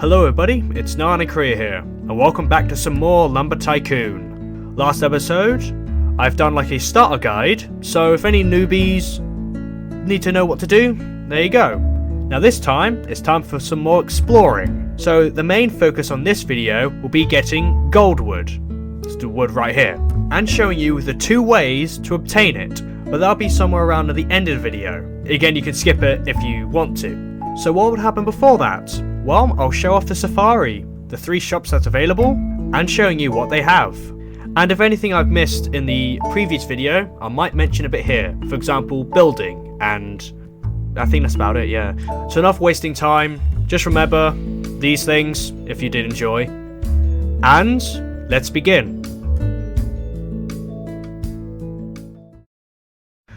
Hello everybody, it's Nana Korea here, and welcome back to some more Lumber Tycoon. Last episode, I've done like a starter guide, so if any newbies need to know what to do, there you go. Now this time, it's time for some more exploring. So the main focus on this video will be getting gold wood. It's the wood right here. And showing you the 2 ways to obtain it, but that'll be somewhere around at the end of the video. Again, you can skip it if you want to. So what would happen before that? Well, I'll show off the safari, the 3 shops that's available, and showing you what they have. And if anything I've missed in the previous video, I might mention a bit here. For example, building, and I think that's about it, yeah. So enough wasting time, just remember these things if you did enjoy. And let's begin.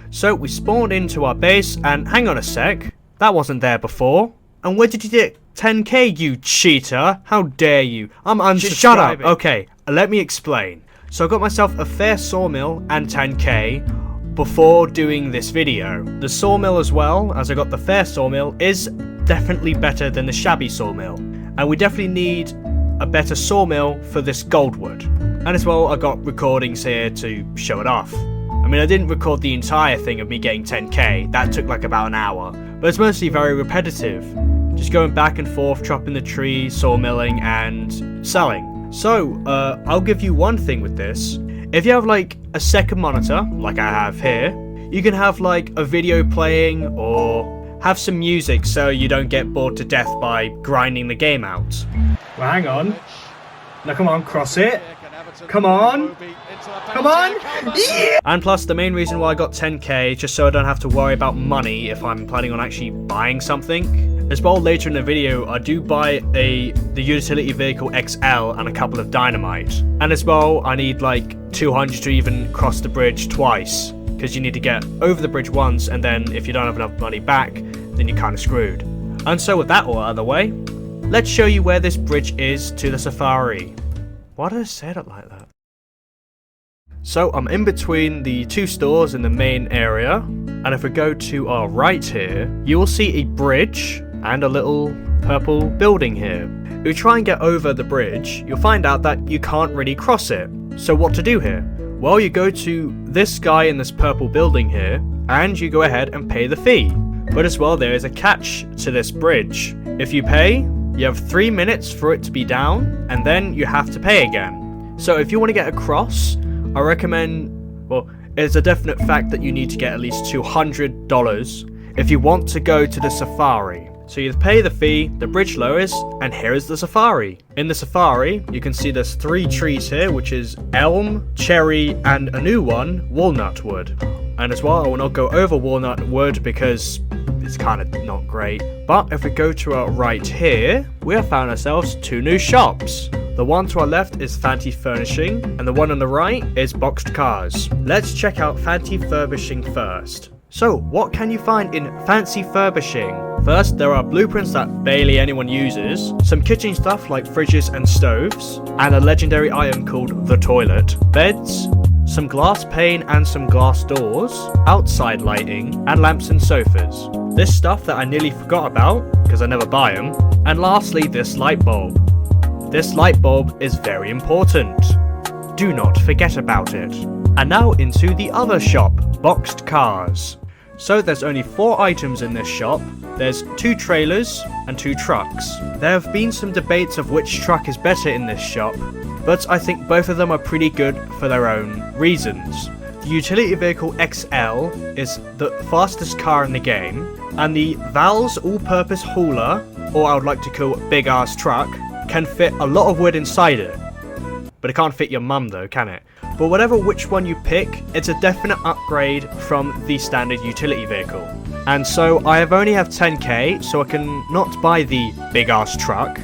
So we spawned into our base, and hang on a sec, that wasn't there before. And where did you get 10k, you cheater? How dare you? I'm unsubscribing. Shut up. Okay, let me explain. So I got myself a fair sawmill and 10k before doing this video. The sawmill as well, as I got the fair sawmill, is definitely better than the shabby sawmill. And we definitely need a better sawmill for this gold wood. And as well, I got recordings here to show it off. I mean, I didn't record the entire thing of me getting 10k. That took like about an hour. But it's mostly very repetitive. Just going back and forth, chopping the tree, sawmilling, and selling. So, I'll give you one thing with this. If you have like a second monitor, like I have here, you can have like a video playing or have some music so you don't get bored to death by grinding the game out. Well, hang on. Now come on, cross it. Come on. Come on. Yeah! And plus, the main reason why I got 10k is just so I don't have to worry about money if I'm planning on actually buying something. As well, later in the video, I do buy the utility vehicle XL and a couple of dynamite. And as well, I need like 200 to even cross the bridge twice, because you need to get over the bridge once, and then if you don't have enough money back, then you're kind of screwed. And so with that all out of the way, let's show you where this bridge is to the safari. Why did I say it like that? So I'm in between the 2 stores in the main area, and if we go to our right here, you will see a bridge and a little purple building here. If you try and get over the bridge, you'll find out that you can't really cross it. So what to do here? Well, you go to this guy in this purple building here, and you go ahead and pay the fee. But as well, there is a catch to this bridge. If you pay, you have 3 minutes for it to be down, and then you have to pay again. So if you want to get across, I recommend, well, it's a definite fact that you need to get at least $200 if you want to go to the safari. So you pay the fee, the bridge lowers, and here is the safari. In the safari, you can see there's 3 trees here, which is elm, cherry, and a new one, walnut wood. And as well, I will not go over walnut wood because it's kind of not great. But if we go to our right here, we have found ourselves 2 new shops. The one to our left is Fancy Furnishing, and the one on the right is Boxed Cars. Let's check out Fancy Furbishing first. So, what can you find in Fancy Furbishing? First, there are blueprints that barely anyone uses, some kitchen stuff like fridges and stoves, and a legendary item called the toilet, beds, some glass pane and some glass doors, outside lighting, and lamps and sofas. This stuff that I nearly forgot about, because I never buy them. And lastly, this light bulb. This light bulb is very important. Do not forget about it. And now into the other shop, Boxed Cars. So there's only 4 items in this shop. There's 2 trailers and 2 trucks. There have been some debates of which truck is better in this shop, but I think both of them are pretty good for their own reasons. The utility vehicle XL is the fastest car in the game, and the Val's all-purpose hauler, or I would like to call big ass truck, can fit a lot of wood inside it. But it can't fit your mum though, can it? But whatever which one you pick, it's a definite upgrade from the standard utility vehicle. And so I only have 10k, so I can not buy the big ass truck.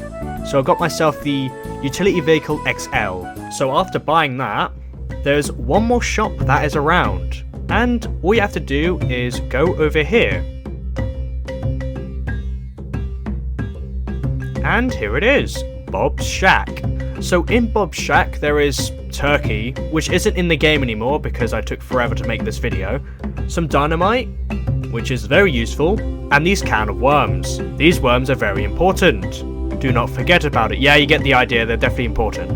So I got myself the utility vehicle XL. So after buying that, there's one more shop that is around. And all you have to do is go over here. And here it is, Bob's Shack. So in Bob's Shack there is turkey, which isn't in the game anymore because I took forever to make this video, some dynamite, which is very useful, and these can of worms. These worms are very important. do not forget about it. Yeah, you get the idea, they're definitely important.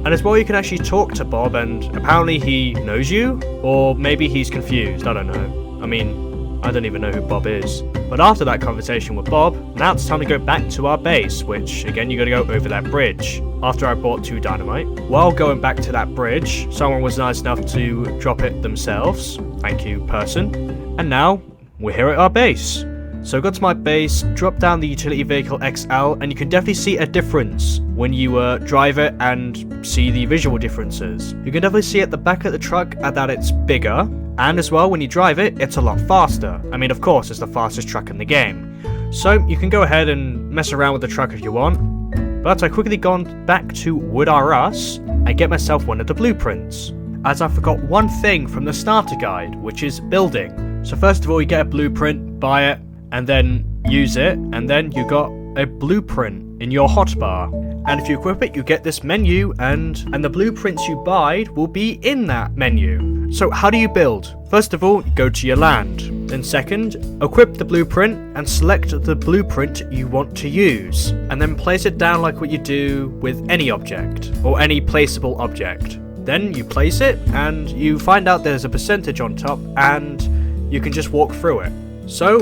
And as well, you can actually talk to Bob, and apparently he knows you, or maybe he's confused, I don't know. I mean, I don't even know who Bob is. But after that conversation with Bob, now it's time to go back to our base, which, again, you gotta go over that bridge. After I bought 2 dynamite. While going back to that bridge, someone was nice enough to drop it themselves. Thank you, person. And now, we're here at our base. So got to my base, dropped down the utility vehicle XL, and you can definitely see a difference when you drive it and see the visual differences. You can definitely see at the back of the truck that it's bigger, and as well when you drive it, it's a lot faster. I mean, of course, it's the fastest truck in the game. So you can go ahead and mess around with the truck if you want, but I quickly gone back to Wood R Us and get myself one of the blueprints, as I forgot one thing from the starter guide, which is building. So first of all, you get a blueprint, buy it, and then use it, and then you got a blueprint in your hotbar. And if you equip it, you get this menu, and the blueprints you buy will be in that menu. So how do you build? First of all, go to your land. Then second, equip the blueprint and select the blueprint you want to use. And then place it down like what you do with any object, or any placeable object. Then you place it, and you find out there's a percentage on top, and you can just walk through it. So,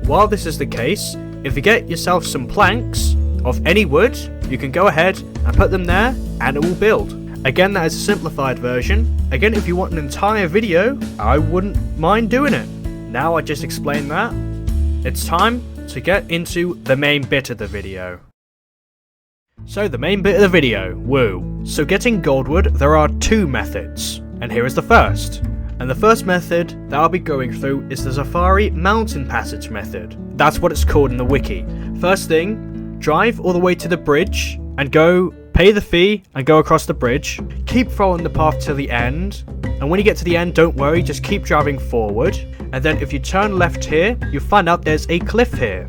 while this is the case, if you get yourself some planks of any wood, you can go ahead and put them there, and it will build. Again, that is a simplified version. Again, if you want an entire video, I wouldn't mind doing it. Now I just explained that, it's time to get into the main bit of the video. So the main bit of the video, woo. So getting goldwood, there are 2 methods, and here is the first. And the first method that I'll be going through is the Safari Mountain Passage method. That's what it's called in the wiki. First thing, drive all the way to the bridge and go pay the fee and go across the bridge. Keep following the path to the end, and when you get to the end, don't worry, just keep driving forward. And then if you turn left here, you'll find out there's a cliff here.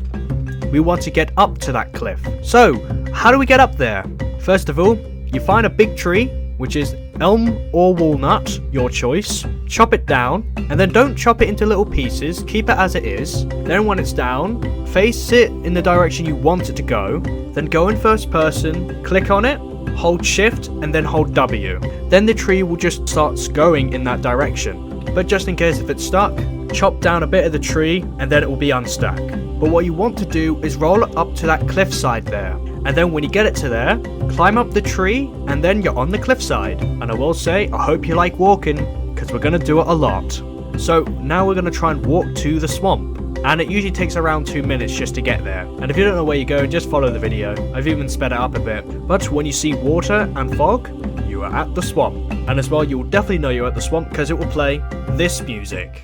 We want to get up to that cliff. So, how do we get up there? First of all, you find a big tree, which is elm or walnut, your choice. Chop it down, and then don't chop it into little pieces, keep it as it is. Then when it's down, face it in the direction you want it to go, then go in first person, click on it, hold shift, and then hold W. Then the tree will just start going in that direction. But just in case if it's stuck, chop down a bit of the tree, and then it will be unstuck. But what you want to do is roll it up to that cliffside there. And then when you get it to there, climb up the tree, and then you're on the cliffside. And I will say, I hope you like walking, because we're going to do it a lot. So now we're going to try and walk to the swamp. And it usually takes around 2 minutes just to get there. And if you don't know where you're going, just follow the video. I've even sped it up a bit. But when you see water and fog, you are at the swamp. And as well, you will definitely know you're at the swamp because it will play this music.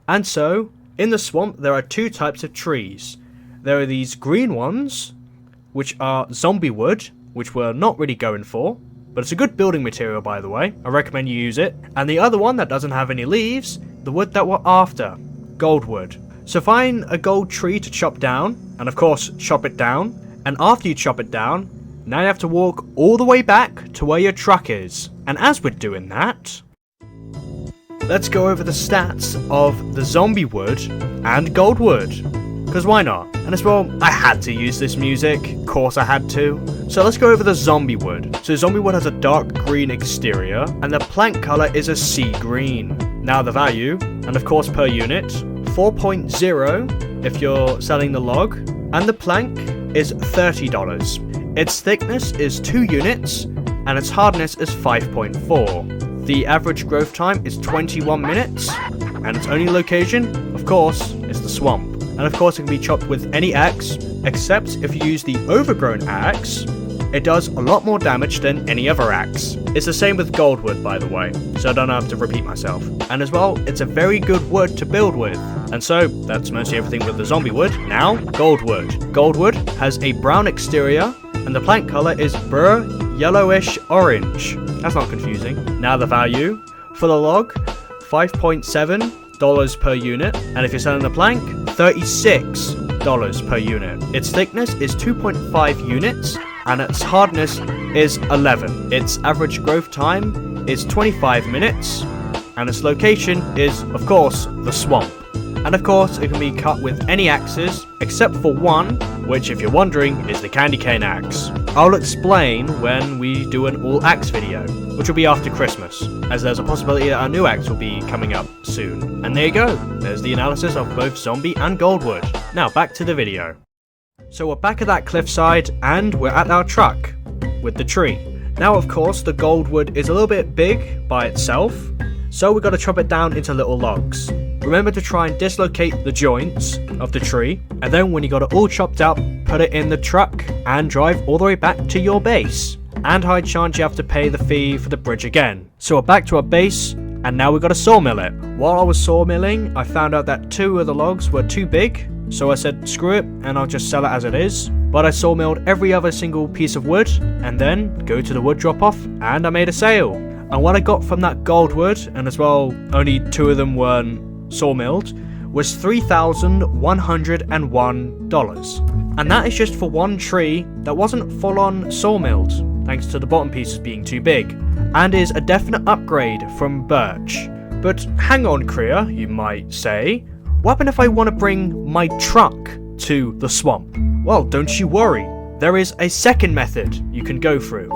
And so, in the swamp, there are 2 types of trees. There are these green ones, which are zombie wood, which we're not really going for, but it's a good building material, by the way. I recommend you use it. And the other one that doesn't have any leaves, the wood that we're after, gold wood. So find a gold tree to chop down, and of course chop it down, and after you chop it down, now you have to walk all the way back to where your truck is. And as we're doing that, let's go over the stats of the zombie wood and gold wood. Because why not? And as well, I had to use this music. Of course I had to. So let's go over the zombie wood. So zombie wood has a dark green exterior, and the plank color is a sea green. Now the value, and of course per unit, 4.0 if you're selling the log, and the plank is $30. Its thickness is 2 units, and its hardness is 5.4. The average growth time is 21 minutes, and its only location, of course, is the swamp. And of course it can be chopped with any axe, except if you use the overgrown axe, it does a lot more damage than any other axe. It's the same with goldwood, by the way, so I don't have to repeat myself. And as well, it's a very good wood to build with. And so, that's mostly everything with the zombie wood. Now, goldwood. Goldwood has a brown exterior, and the plank color is burr yellowish orange. That's not confusing. Now the value, for the log, $5.7 per unit, and if you're selling the plank, $36 per unit. Its thickness is 2.5 units, and its hardness is 11. Its average growth time is 25 minutes, and its location is, of course, the swamp. And of course, it can be cut with any axes, except for one, which if you're wondering, is the candy cane axe. I'll explain when we do an all axe video, which will be after Christmas, as there's a possibility that our new axe will be coming up soon. And there you go, there's the analysis of both zombie and goldwood. Now back to the video. So we're back at that cliffside, and we're at our truck, with the tree. Now of course, the goldwood is a little bit big by itself, so we got to chop it down into little logs. Remember to try and dislocate the joints of the tree, and then when you got it all chopped up, put it in the truck and drive all the way back to your base. And high chance you have to pay the fee for the bridge again. So we're back to our base, and now we got to sawmill it. While I was sawmilling, I found out that 2 of the logs were too big, so I said screw it and I'll just sell it as it is. But I sawmilled every other single piece of wood, and then go to the wood drop off, and I made a sale. And what I got from that goldwood, and as well only 2 of them weren't sawmilled, was $3,101. And that is just for one tree that wasn't full on sawmilled, thanks to the bottom pieces being too big, and is a definite upgrade from birch. But hang on, Kriya, you might say, what happens if I want to bring my truck to the swamp? Well, don't you worry, there is a second method you can go through.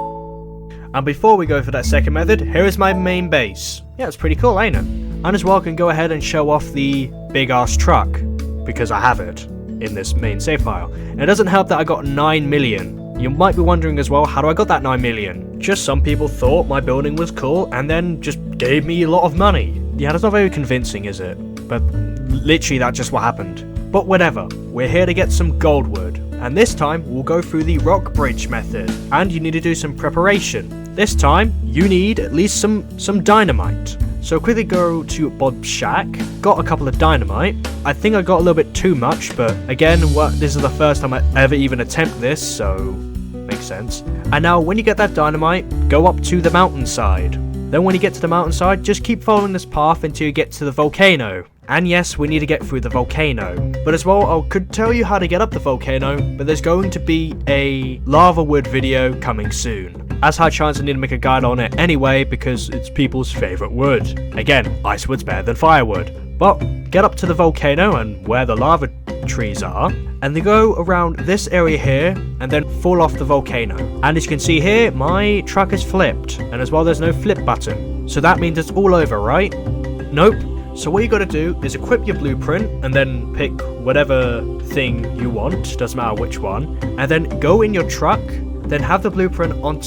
And before we go for that second method, here is my main base. Yeah, it's pretty cool, ain't it? And as well, I can go ahead and show off the big ass truck, because I have it in this main save file. And it doesn't help that I got 9 million. You might be wondering as well, how do I got that 9 million? Just some people thought my building was cool and then just gave me a lot of money. Yeah, that's not very convincing, is it? But literally that's just what happened. But whatever, we're here to get some goldwood. And this time, we'll go through the rock bridge method. And you need to do some preparation. This time, you need at least some dynamite. So quickly go to Bob's shack, got a couple of dynamite. I think I got a little bit too much, but again, this is the first time I ever even attempt this, so makes sense. And now when you get that dynamite, go up to the mountainside. Then when you get to the mountainside, just keep following this path until you get to the volcano. And yes, we need to get through the volcano. But as well, I could tell you how to get up the volcano, but there's going to be a lava wood video coming soon. As high chance I need to make a guide on it anyway, because it's people's favourite wood. Again, ice wood's better than firewood. But get up to the volcano and where the lava trees are, and they go around this area here, and then fall off the volcano. And as you can see here, my truck is flipped, and as well there's no flip button. So that means it's all over, right? Nope. So what you gotta do is equip your blueprint, and then pick whatever thing you want, doesn't matter which one, and then go in your truck, then have the blueprint on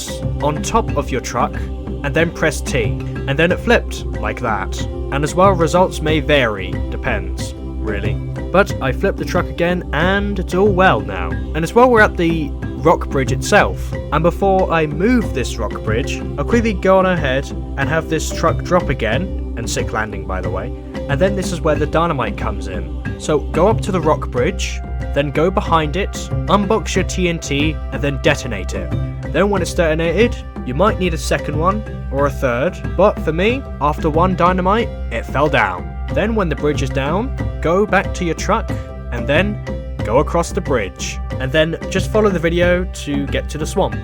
top of your truck, and then press T, and then it flipped, like that. And as well, results may vary, depends, really. But I flipped the truck again, and it's all well now. And as well, we're at the rock bridge itself. And before I move this rock bridge, I'll quickly go on ahead and have this truck drop again, and sick landing by the way, and then this is where the dynamite comes in. So go up to the rock bridge, then go behind it, unbox your TNT, and then detonate it. Then when it's detonated, you might need a second one, or a third, but for me, after one dynamite, it fell down. Then when the bridge is down, go back to your truck, and then go across the bridge. And then just follow the video to get to the swamp.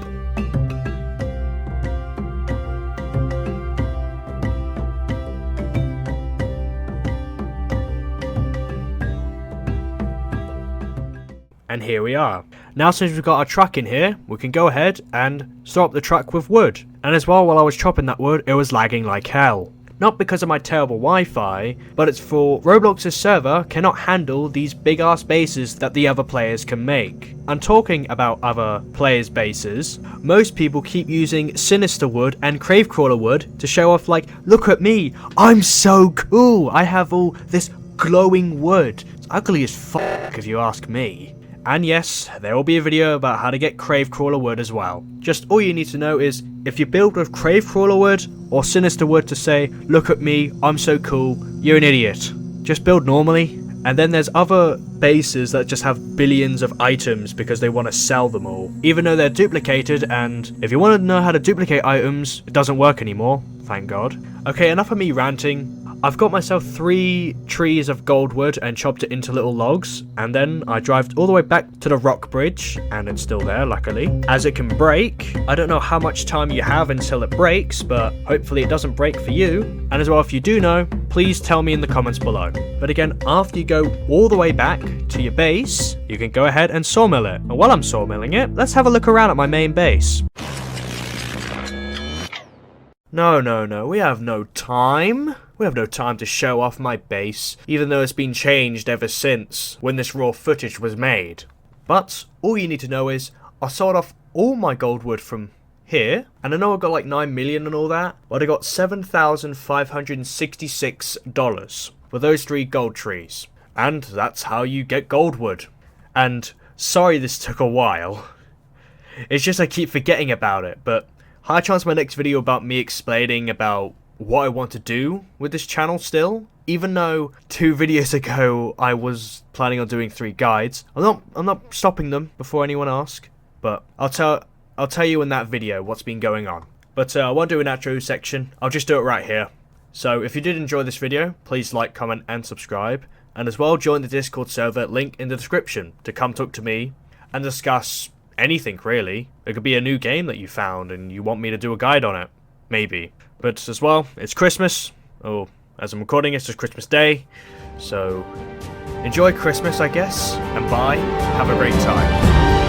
And here we are. Now since we've got our truck in here, we can go ahead and start up the truck with wood. And as well, while I was chopping that wood, it was lagging like hell. Not because of my terrible Wi-Fi, but it's for Roblox's server cannot handle these big ass bases that the other players can make. And talking about other players' bases, most people keep using Sinister Wood and Cravecrawler Wood to show off like, look at me, I'm so cool, I have all this glowing wood. It's ugly as fuck if you ask me. And yes, there will be a video about how to get Cravecrawler Wood as well. Just all you need to know is, if you build with Cravecrawler Wood or Sinister Wood to say, look at me, I'm so cool, you're an idiot. Just build normally. And then there's other bases that just have billions of items because they want to sell them all. Even though they're duplicated, and if you want to know how to duplicate items, it doesn't work anymore, thank God. Okay, enough of me ranting. I've got myself 3 trees of gold wood and chopped it into little logs, and then I drove all the way back to the rock bridge, and it's still there, luckily, as it can break. I don't know how much time you have until it breaks, but hopefully it doesn't break for you. And as well, if you do know, please tell me in the comments below. But again, after you go all the way back to your base, you can go ahead and sawmill it. And while I'm sawmilling it, let's have a look around at my main base. No, we have no time. We have no time to show off my base, even though it's been changed ever since when this raw footage was made. But all you need to know is, I sold off all my gold wood from here, and I know I got like 9 million and all that, but I got $7,566 for those 3 gold trees. And that's how you get gold wood. And sorry this took a while. It's just I keep forgetting about it, but high chance my next video about me explaining about what I want to do with this channel still. Even though 2 videos ago I was planning on doing 3 guides. I'm not stopping them before anyone asks, but I'll tell you in that video what's been going on. But I won't do an outro section, I'll just do it right here. So if you did enjoy this video, please like, comment and subscribe, and as well join the Discord server link in the description to come talk to me and discuss anything really. It could be a new game that you found and you want me to do a guide on it. Maybe. But as well, it's Christmas. Oh, as I'm recording, it's just Christmas Day. So enjoy Christmas, I guess. And bye. Have a great time.